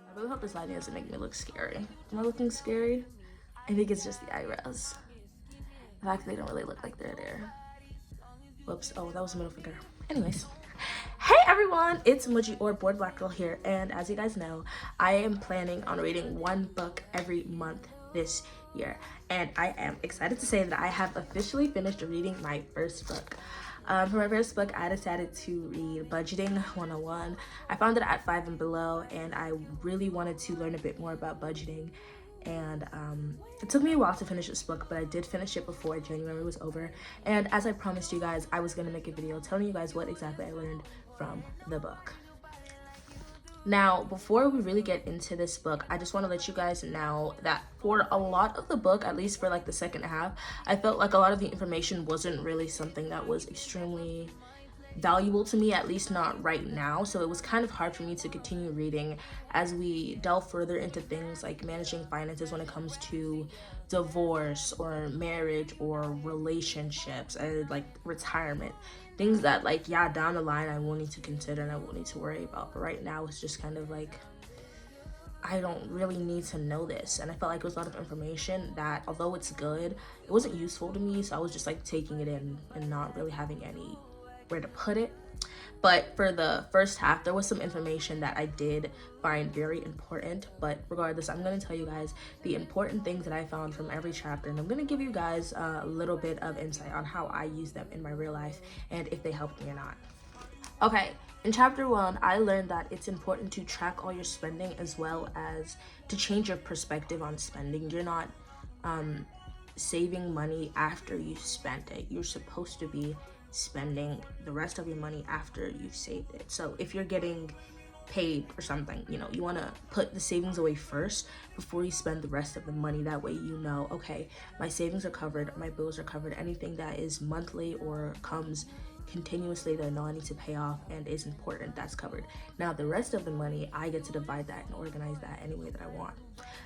I really hope this lighting doesn't make me look scary. Am I looking scary? I think it's just the eyebrows. The fact they don't really look like they're there. Whoops. Oh, that was a middle finger. Anyways. Hey everyone, it's Muji or Bored Black Girl here, and as you guys know, I am planning on reading one book every month this year, and I am excited to say that I have officially finished reading my first book. For my first book, I decided to read Budgeting 101. I found it at 5 and Below, and I really wanted to learn a bit more about budgeting. And it took me a while to finish this book, but I did finish it before January was over. And as I promised you guys, I was going to make a video telling you guys what exactly I learned from the book. Now, before we really get into this book, I just want to let you guys know that for a lot of the book, at least for like the second half, I felt like a lot of the information wasn't really something that was extremely valuable to me, at least not right now. So it was kind of hard for me to continue reading as we delve further into things like managing finances when it comes to divorce or marriage or relationships and like retirement, things that like, yeah, down the line I will need to consider and I will need to worry about, but right now it's just kind of like I don't really need to know this. And I felt like it was a lot of information that, although it's good, it wasn't useful to me, so I was just like taking it in and not really having any where to put it. But for the first half, there was some information that I did find very important. But regardless, I'm going to tell you guys the important things that I found from every chapter, and I'm going to give you guys a little bit of insight on how I use them in my real life and if they helped me or not. Okay, in chapter 1, I learned that it's important to track all your spending as well as to change your perspective on spending. You're not saving money after you spent it. You're supposed to be spending the rest of your money after you've saved it. So if you're getting paid or something, you know, you want to put the savings away first before you spend the rest of the money. That way you know, okay, my savings are covered, my bills are covered, anything that is monthly or comes continuously that I know I need to pay off and is important, that's covered. Now the rest of the money, I get to divide that and organize that any way that I want.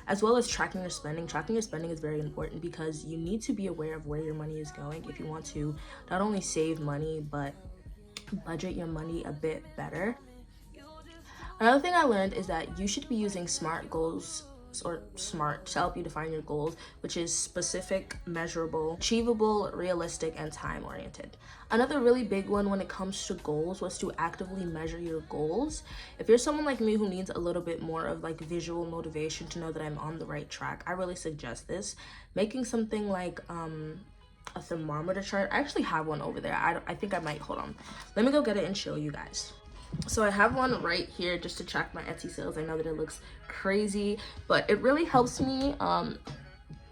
As well as tracking your spending. Tracking your spending is very important because you need to be aware of where your money is going if you want to not only save money but budget your money a bit better. Another thing I learned is that you should be using SMART goals, or SMART, to help you define your goals, which is specific, measurable, achievable, realistic, and time-oriented. Another really big one when it comes to goals was to actively measure your goals. If you're someone like me who needs a little bit more of like visual motivation to know that I'm on the right track, I really suggest this. Making something like a thermometer chart. I actually have one over there. I think I might, hold on. Let me go get it and show you guys. So I have one right here just to track my Etsy sales. I know that it looks crazy, but it really helps me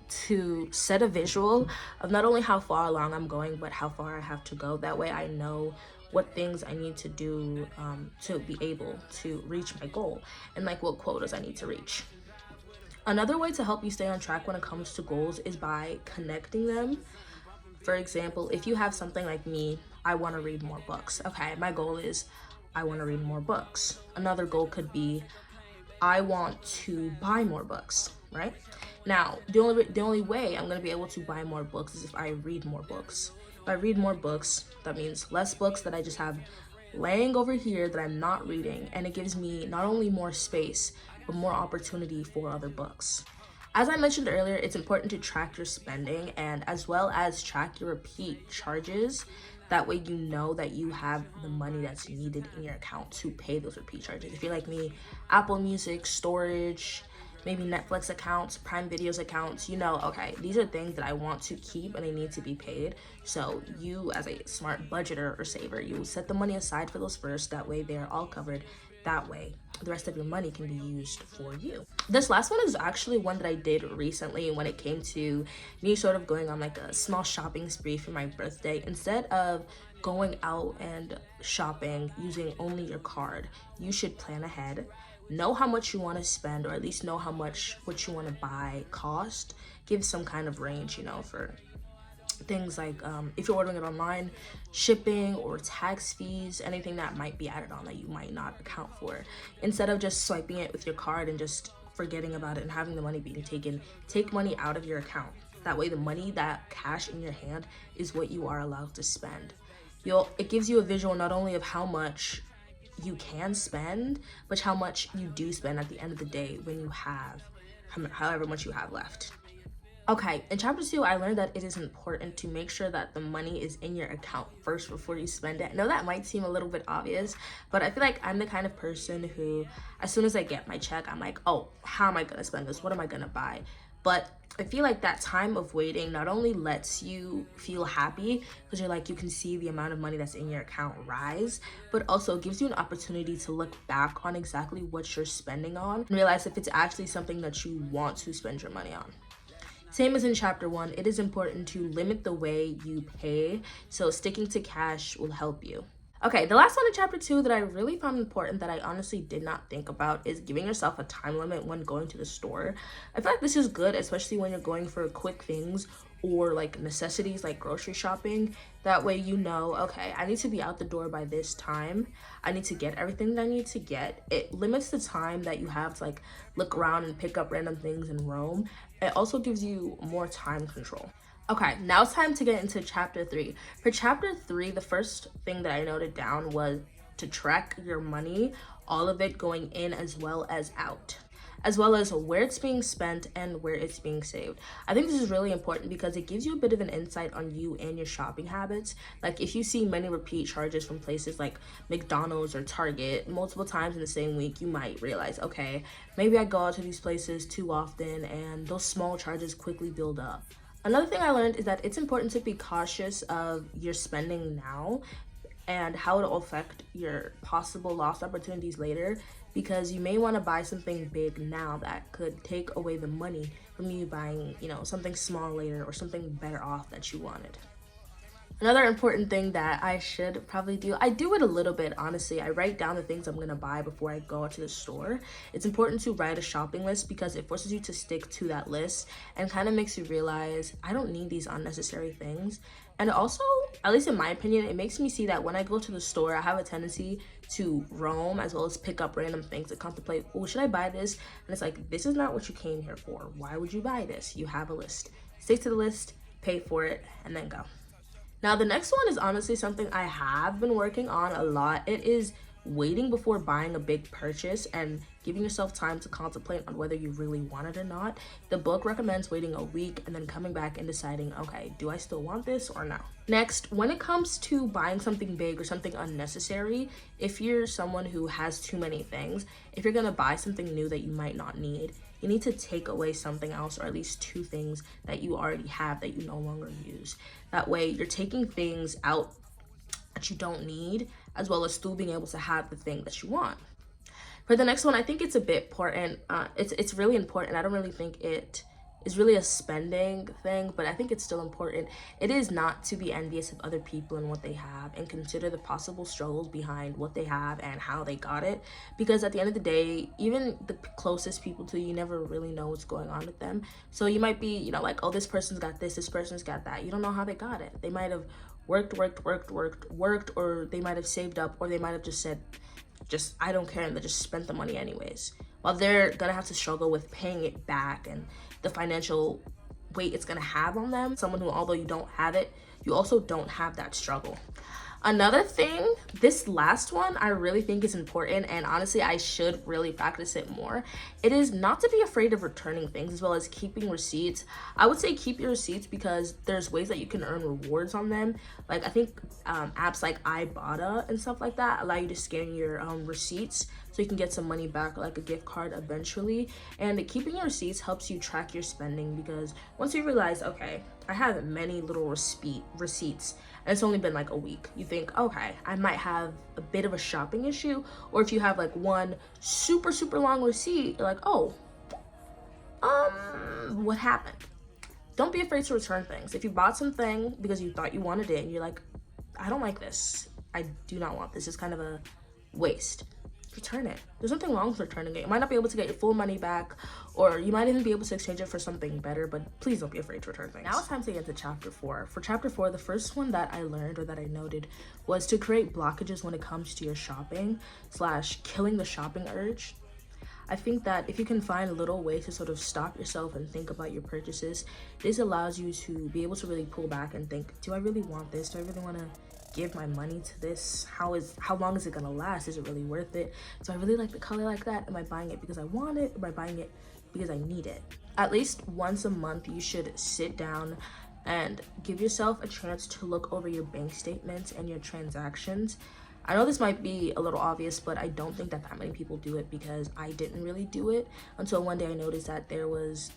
to set a visual of not only how far along I'm going, but how far I have to go. That way I know what things I need to do to be able to reach my goal and like what quotas I need to reach. Another way to help you stay on track when it comes to goals is by connecting them. For example, if you have something like me, I want to read more books. Okay, my goal is I want to read more books. Another goal could be I want to buy more books, right? Now, the only way I'm going to be able to buy more books is if I read more books. If I read more books, that means less books that I just have laying over here that I'm not reading, and it gives me not only more space, but more opportunity for other books. As I mentioned earlier, it's important to track your spending and as well as track your repeat charges. That way you know that you have the money that's needed in your account to pay those repeat charges. If you're like me, Apple Music, storage, maybe Netflix accounts, Prime Videos accounts, you know, okay, these are things that I want to keep and they need to be paid. So you, as a smart budgeter or saver, you set the money aside for those first. That way they're all covered. That way the rest of your money can be used for you. This last one is actually one that I did recently when it came to me sort of going on like a small shopping spree for my birthday. Instead of going out and shopping using only your card, you should plan ahead, know how much you want to spend, or at least know how much what you want to buy cost. Give some kind of range, you know, for things like if you're ordering it online, shipping or tax fees, anything that might be added on that you might not account for. Instead of just swiping it with your card and just forgetting about it and having the money being taken, take money out of your account. That way the money, that cash in your hand, is what you are allowed to spend. It gives you a visual not only of how much you can spend, but how much you do spend at the end of the day when you have however much you have left. Okay, in chapter 2, I learned that it is important to make sure that the money is in your account first before you spend it. I know that might seem a little bit obvious, but I feel like I'm the kind of person who, as soon as I get my check, I'm like, oh, how am I gonna spend this? What am I gonna buy? But I feel like that time of waiting not only lets you feel happy because you're like, you can see the amount of money that's in your account rise, but also gives you an opportunity to look back on exactly what you're spending on and realize if it's actually something that you want to spend your money on. Same as in chapter 1, it is important to limit the way you pay, so sticking to cash will help you. Okay, the last one in chapter 2 that I really found important that I honestly did not think about is giving yourself a time limit when going to the store. I feel like this is good, especially when you're going for quick things or like necessities like grocery shopping. That way you know, okay, I need to be out the door by this time. I need to get everything that I need to get. It limits the time that you have to like look around and pick up random things and roam. It also gives you more time control. Okay, now it's time to get into chapter 3. For chapter 3, the first thing that I noted down was to track your money, all of it going in as well as out, as well as where it's being spent and where it's being saved. I think this is really important because it gives you a bit of an insight on you and your shopping habits. Like if you see many repeat charges from places like McDonald's or Target multiple times in the same week, you might realize, okay, maybe I go out to these places too often and those small charges quickly build up. Another thing I learned is that it's important to be cautious of your spending now and how it'll affect your possible lost opportunities later, because you may want to buy something big now that could take away the money from you buying, something small later or something better off that you wanted. Another important thing that I should probably do, I do it a little bit, honestly. I write down the things I'm gonna buy before I go out to the store. It's important to write a shopping list because it forces you to stick to that list and kind of makes you realize I don't need these unnecessary things. And also, at least in my opinion, it makes me see that when I go to the store, I have a tendency to roam as well as pick up random things and contemplate, oh, should I buy this? And it's like, this is not what you came here for. Why would you buy this? You have a list. Stick to the list, pay for it, and then go. Now, the next one is honestly something I have been working on a lot. It is waiting before buying a big purchase and giving yourself time to contemplate on whether you really want it or not. The book recommends waiting a week and then coming back and deciding, okay, do I still want this or no? Next, when it comes to buying something big or something unnecessary, if you're someone who has too many things, if you're gonna buy something new that you might not need, you need to take away something else, or at least 2 things that you already have that you no longer use. That way you're taking things out that you don't need, as well as still being able to have the thing that you want. For the next one, I think it's a bit important. It's really important. I don't really think it is really a spending thing, but I think it's still important. It is not to be envious of other people and what they have and consider the possible struggles behind what they have and how they got it. Because at the end of the day, even the closest people to you, you never really know what's going on with them. So you might be, like, oh, this person's got this person's got that. You don't know how they got it. They might have worked, or they might have saved up, or they might have just said, I don't care, and they just spent the money anyways. While they're gonna have to struggle with paying it back and the financial weight it's gonna have on them. Someone who, although you don't have it, you also don't have that struggle. Another thing, this last one I really think is important, and honestly I should really practice it more. It is not to be afraid of returning things, as well as keeping receipts. I would say keep your receipts because there's ways that you can earn rewards on them. Like I think apps like Ibotta and stuff like that allow you to scan your receipts so you can get some money back, like a gift card eventually. And keeping your receipts helps you track your spending, because once you realize, okay, I have many little receipts and it's only been like a week, you think, okay, I might have a bit of a shopping issue. Or if you have like one super long receipt, you're like, oh, what happened? Don't be afraid to return things. If you bought something because you thought you wanted it and you're like, I don't like this, I do not want this, it's kind of a waste, return it. There's nothing wrong with returning it. You might not be able to get your full money back, or you might even be able to exchange it for something better, but please don't be afraid to return things. Now it's time to get into chapter 4. For chapter 4, the first one that I learned, or that I noted, was to create blockages when it comes to your shopping / killing the shopping urge. I think that if you can find little ways to sort of stop yourself and think about your purchases, this allows you to be able to really pull back and think, do I really want this? Do I really want to give my money to this? How long is it gonna last? Is it really worth it? Do I really like the color like that? Am I buying it because I want it? Am I buying it because I need it? At least once a month, you should sit down and give yourself a chance to look over your bank statements and your transactions. I know this might be a little obvious, but I don't think that many people do it, because I didn't really do it until one day I noticed that there was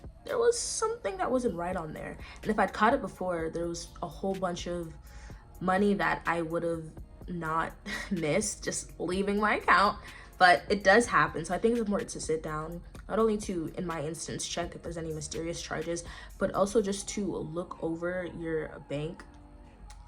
something that wasn't right on there. And if I'd caught it before, there was a whole bunch of money that I would have not missed just leaving my account. But it does happen, so I think it's important to sit down, not only to, in my instance, check if there's any mysterious charges, but also just to look over your bank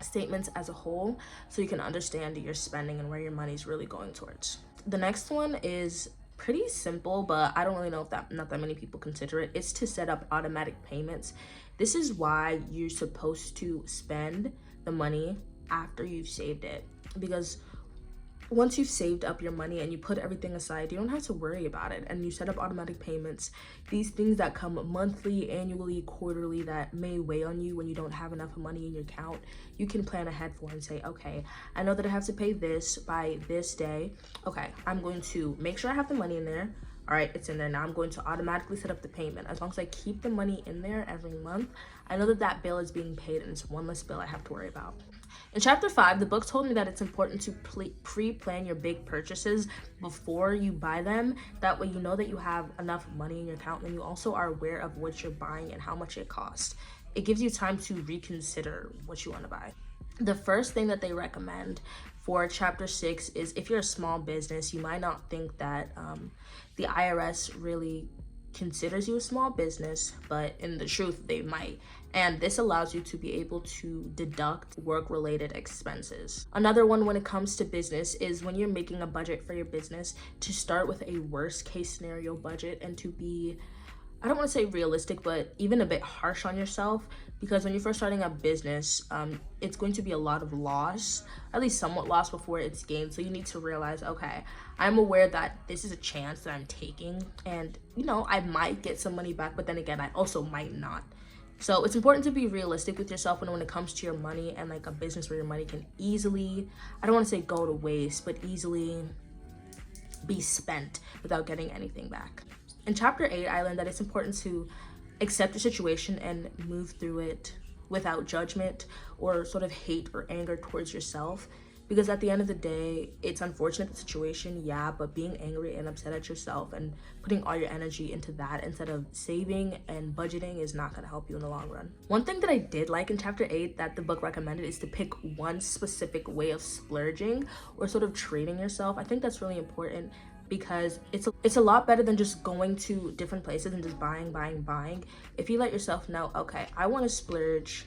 statements as a whole, so you can understand your spending and where your money is really going towards. The next one is pretty simple, but I don't really know if not that many people consider it. It's to set up automatic payments. This is why you're supposed to spend the money after you've saved it, because once you've saved up your money and you put everything aside, you don't have to worry about it, and you set up automatic payments. These things that come monthly, annually, quarterly, that may weigh on you when you don't have enough money in your account, you can plan ahead for and say, okay, I know that I have to pay this by this day. Okay, I'm going to make sure I have the money in there. All right, it's in there now. I'm going to automatically set up the payment. As long as I keep the money in there every month, I know that that bill is being paid, and it's one less bill I have to worry about. In chapter 5, the book told me that it's important to pre-plan your big purchases before you buy them. That way you know that you have enough money in your account, and you also are aware of what you're buying and how much it costs. It gives you time to reconsider what you want to buy. The first thing that they recommend for chapter 6 is, if you're a small business, you might not think that the IRS really considers you a small business, but in the truth they might. And this allows you to be able to deduct work-related expenses. Another one when it comes to business is, when you're making a budget for your business, to start with a worst case scenario budget, and to be, I don't want to say realistic, but even a bit harsh on yourself, because when you're first starting a business, it's going to be a lot of loss, at least somewhat loss, before it's gained. So you need to realize, okay, I'm aware that this is a chance that I'm taking, and I might get some money back, but then again, I also might not. So it's important to be realistic with yourself when it comes to your money, and like a business where your money can easily, I don't want to say go to waste, but easily be spent without getting anything back. In chapter 8, I learned that it's important to accept the situation and move through it without judgment or sort of hate or anger towards yourself, because at the end of the day, it's unfortunate, the situation, yeah, but being angry and upset at yourself and putting all your energy into that instead of saving and budgeting is not going to help you in the long run. One thing that I did like in chapter 8 that the book recommended is to pick one specific way of splurging or sort of treating yourself. I think that's really important, because it's a lot better than just going to different places and just buying. If you let yourself know, okay, I want to splurge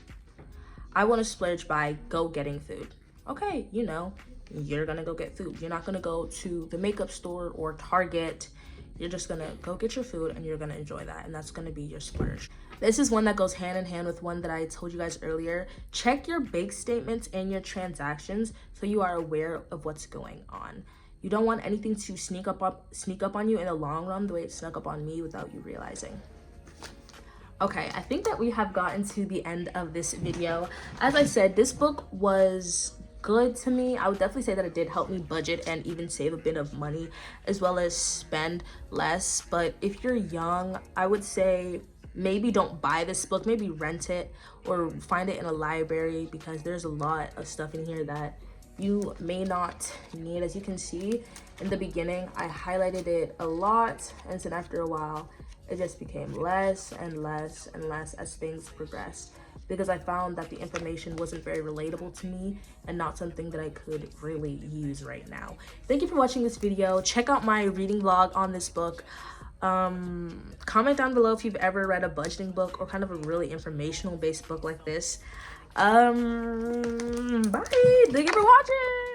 by go getting food. Okay, you're gonna go get food. You're not gonna go to the makeup store or Target. You're just gonna go get your food, and you're gonna enjoy that, and that's gonna be your splurge. This is one that goes hand in hand with one that I told you guys earlier. Check your bank statements and your transactions so you are aware of what's going on. You don't want anything to sneak up on you in the long run, the way it snuck up on me without you realizing. Okay, I think that we have gotten to the end of this video. As I said, this book was good to me. I would definitely say that it did help me budget and even save a bit of money, as well as spend less. But if you're young, I would say maybe don't buy this book, maybe rent it or find it in a library, because there's a lot of stuff in here that you may not need. As you can see in the beginning, I highlighted it a lot, and then after a while it just became less and less and less as things progressed, because I found that the information wasn't very relatable to me and not something that I could really use right now. Thank you for watching this video. Check out my reading vlog on this book. Comment down below if you've ever read a budgeting book or kind of a really informational based book like this. Bye. Thank you for watching.